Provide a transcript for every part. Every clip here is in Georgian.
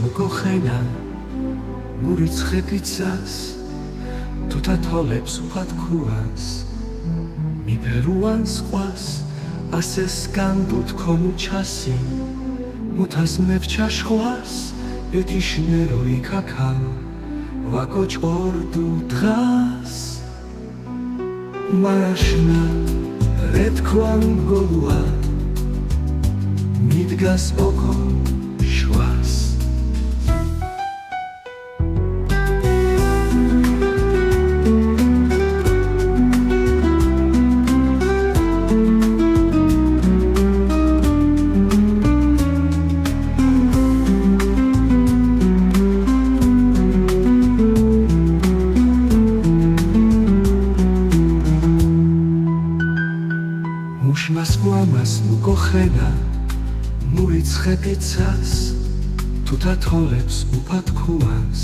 მოგოხენა მურიცხებიცას თუთა თოლებს უფათქუანს მიფერუან სხვას ასე სკანდუთ ქომუჩასი მუთას მევჩაშხვას ეთიშნერო იქაქა ვაკოჭორდუ დღას მარაშნა რეთქვან გოლუა მიდგას ოკო შვას მუშმას მამას მოგოხენა მურიცხებიცას თუთა თოლებს უფათქუანს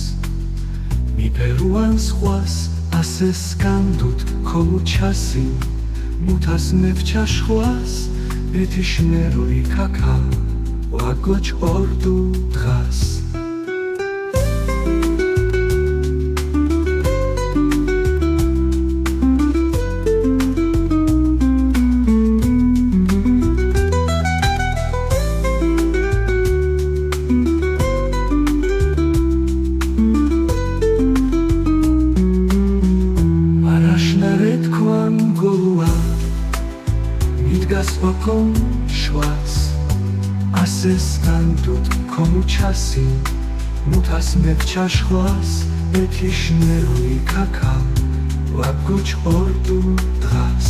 მიფერუან სხვას ასე სკანდუთ ქომუჩასი მუთას მევჩაშხვას ეთიშნერო იქაქა ვაკოჭორდუ დღას მიდგას ოკო შვას ასე სკანდუთ ქომუჩასი მუთას მევჩაშხვას ეთიშნერო იქაქა ვაკოჭორდუ დღას